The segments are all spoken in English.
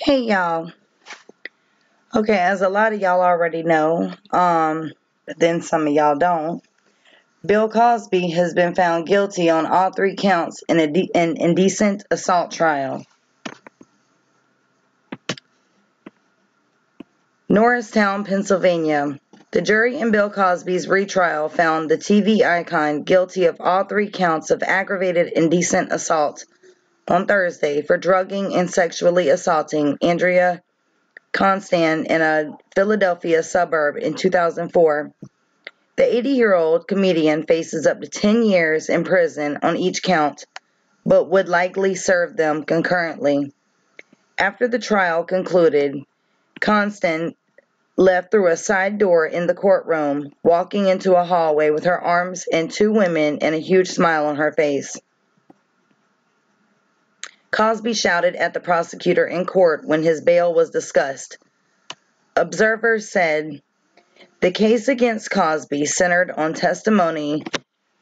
Hey y'all. Okay, as a lot of y'all already know, but then some of y'all don't. Bill Cosby has been found guilty on all three counts in an indecent assault trial. Norristown, Pennsylvania. The jury in Bill Cosby's retrial found the TV icon guilty of all three counts of aggravated indecent assault on Thursday for drugging and sexually assaulting Andrea Constand in a Philadelphia suburb in 2004. The 80-year-old comedian faces up to 10 years in prison on each count, but would likely serve them concurrently. After the trial concluded, Constant left through a side door in the courtroom, walking into a hallway with her arms and two women and a huge smile on her face. Cosby shouted at the prosecutor in court when his bail was discussed. Observers said the case against Cosby centered on testimony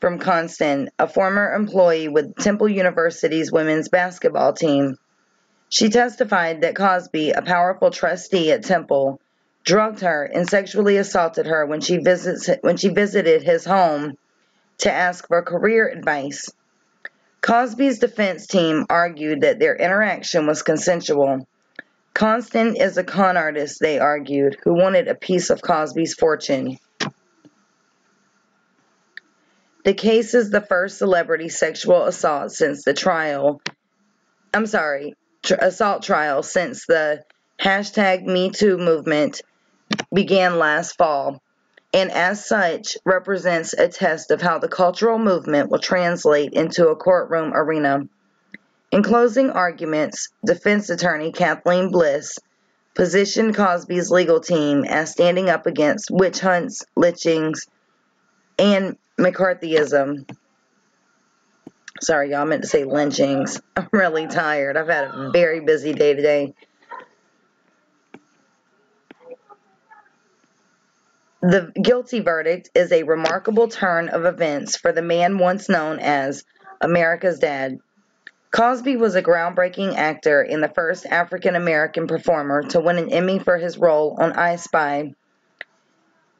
from Constant, a former employee with Temple University's women's basketball team. She testified that Cosby, a powerful trustee at Temple, drugged her and sexually assaulted her when she visited his home to ask for career advice. Cosby's defense team argued that their interaction was consensual. Constant is a con artist, they argued, who wanted a piece of Cosby's fortune. The case is the first celebrity sexual assault since the assault trial since the #MeToo movement began last fall, and as such represents a test of how the cultural movement will translate into a courtroom arena. In closing arguments, defense attorney Kathleen Bliss positioned Cosby's legal team as standing up against witch hunts, lynchings, and McCarthyism. Sorry, y'all, I meant to say lynchings. I'm really tired. I've had a very busy day today. The guilty verdict is a remarkable turn of events for the man once known as America's Dad. Cosby was a groundbreaking actor and the first African-American performer to win an Emmy for his role on I Spy.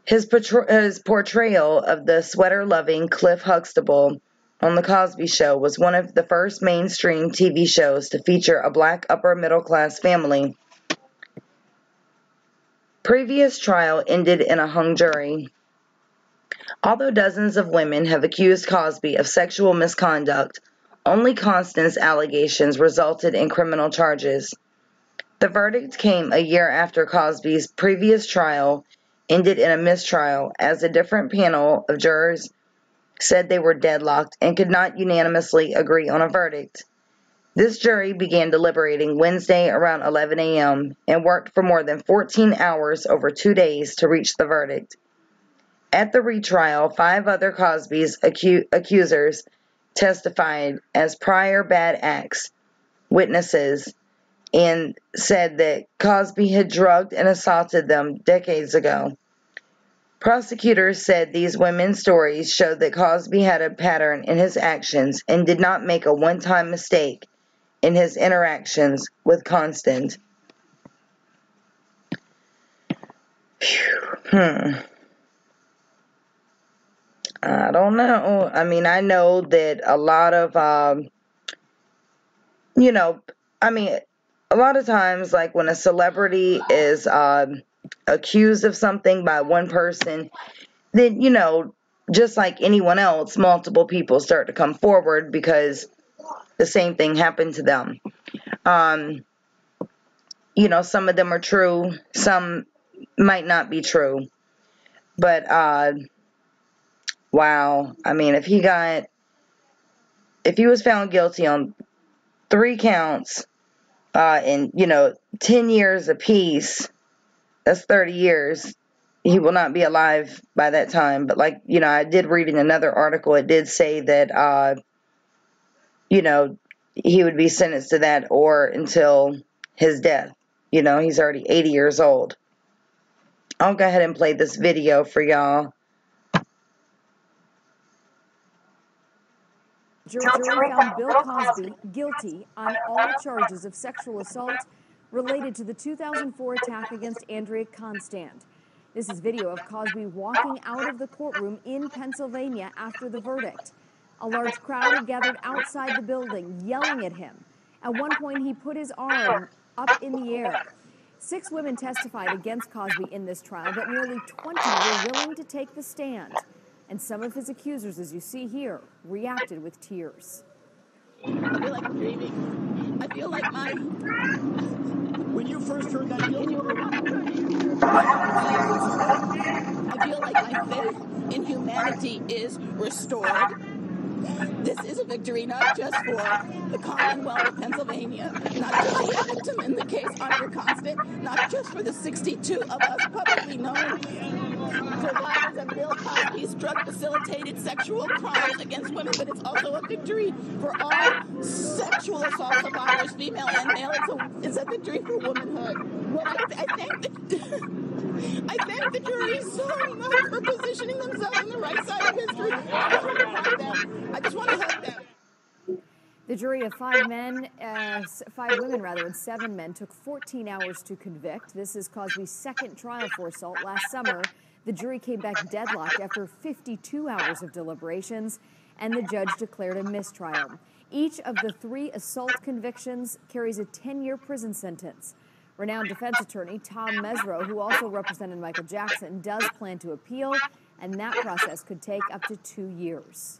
His portrayal of the sweater-loving Cliff Huxtable on The Cosby Show was one of the first mainstream TV shows to feature a black upper-middle-class family. Previous trial ended in a hung jury. Although dozens of women have accused Cosby of sexual misconduct, only Constance allegations resulted in criminal charges. The verdict came a year after Cosby's previous trial ended in a mistrial, as a different panel of jurors said they were deadlocked and could not unanimously agree on a verdict. This jury began deliberating Wednesday around 11 a.m. and worked for more than 14 hours over 2 days to reach the verdict. At the retrial, 5 other Cosby's accusers testified as prior bad acts witnesses and said that Cosby had drugged and assaulted them decades ago. Prosecutors said these women's stories showed that Cosby had a pattern in his actions and did not make a one-time mistake in his interactions with Constant. I don't know. I mean, I know that a lot of, you know, I mean, a lot of times, like when a celebrity is accused of something by one person, then, just like anyone else, multiple people start to come forward because the same thing happened to them. Some of them are true, some might not be true. But, wow. I mean, if he was found guilty on 3 counts, and 10 years apiece, that's 30 years. He will not be alive by that time. But I did read in another article, it did say that, he would be sentenced to that or until his death. He's already 80 years old. I'll go ahead and play this video for y'all. Jury found Bill Cosby guilty on all charges of sexual assault, related to the 2004 attack against Andrea Constand. This is video of Cosby walking out of the courtroom in Pennsylvania after the verdict. A large crowd had gathered outside the building, yelling at him. At one point, he put his arm up in the air. 6 women testified against Cosby in this trial, but nearly 20 were willing to take the stand. And some of his accusers, as you see here, reacted with tears. I feel like I'm dreaming. I feel like when you first heard that guilty verdict, I feel like my faith in humanity is restored. This is a victory not just for the Commonwealth of Pennsylvania, not just for the victim in the case Andrea Constand, not just for the 62 of us publicly known survivors of Bill Cosby's drug-facilitated sexual crimes against women, but it's also a victory for all sexual assault survivors, female and male. It's a victory for womanhood. I thank the jury so much for positioning themselves on the right side of history. I just want to hug them. I just want to hug them. The jury of 5 women, and 7 men took 14 hours to convict. This is Cosby's second trial for assault. Last summer, the jury came back deadlocked after 52 hours of deliberations, and the judge declared a mistrial. Each of the 3 assault convictions carries a 10-year prison sentence. Renowned defense attorney Tom Mesereau, who also represented Michael Jackson, does plan to appeal, and that process could take up to 2 years.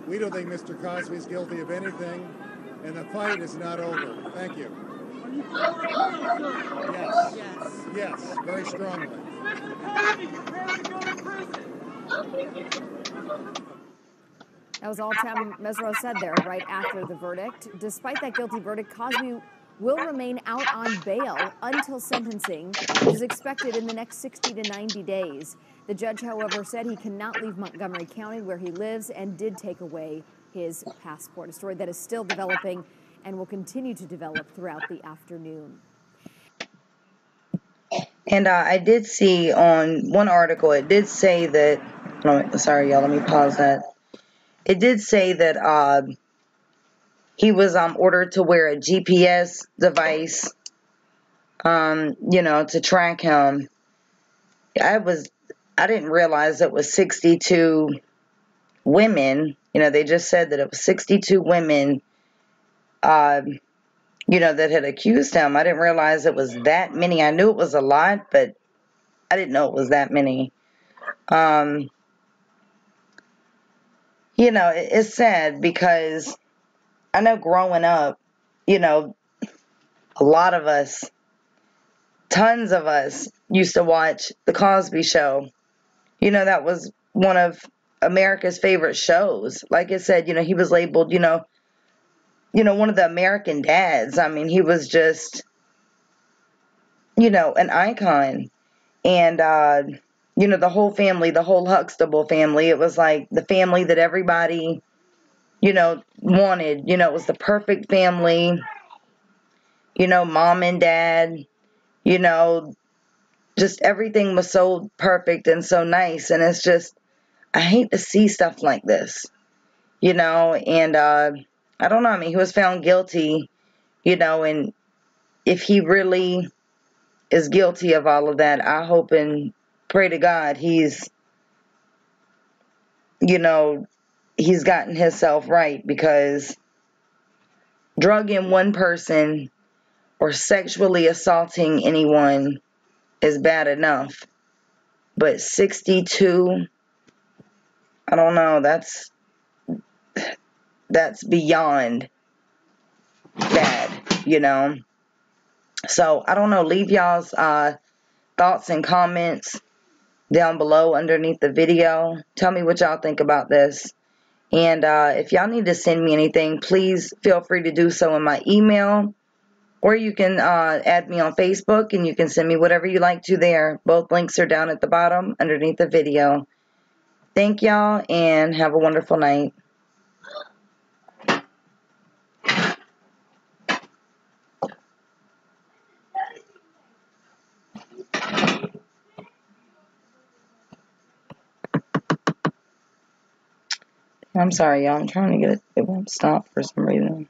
We don't think Mr. Cosby is guilty of anything, and the fight is not over. Thank you. Yes. Yes, very strongly. That was all Tom Mesereau said there right after the verdict. Despite that guilty verdict, Cosby will remain out on bail until sentencing, which is expected in the next 60 to 90 days. The judge, however, said he cannot leave Montgomery County, where he lives, and did take away his passport, a story that is still developing and will continue to develop throughout the afternoon. And I did see on one article, it did say that, sorry y'all, let me pause that. It did say that he was ordered to wear a GPS device, to track him. I didn't realize it was 62 women. They just said that it was 62 women, that had accused him. I didn't realize it was that many. I knew it was a lot, but I didn't know it was that many. It's sad because I know growing up, a lot of us, tons of us used to watch The Cosby Show. That was one of America's favorite shows. Like I said, he was labeled, one of the American dads. I mean, he was just, an icon. And, the whole family, the whole Huxtable family, it was like the family that everybody, wanted. It was the perfect family, mom and dad, just everything was so perfect and so nice. And it's just, I hate to see stuff like this, and I don't know. I mean, he was found guilty, and if he really is guilty of all of that, I hope and pray to God he's gotten himself right, because drugging one person or sexually assaulting anyone is bad enough. But 62, I don't know, that's beyond bad, So, I don't know, leave y'all's thoughts and comments down below underneath the video. Tell me what y'all think about this. And if y'all need to send me anything, please feel free to do so in my email. Or you can add me on Facebook, and you can send me whatever you like to there. Both links are down at the bottom underneath the video. Thank y'all, and have a wonderful night. I'm sorry, y'all. I'm trying to get it. It won't stop for some reason.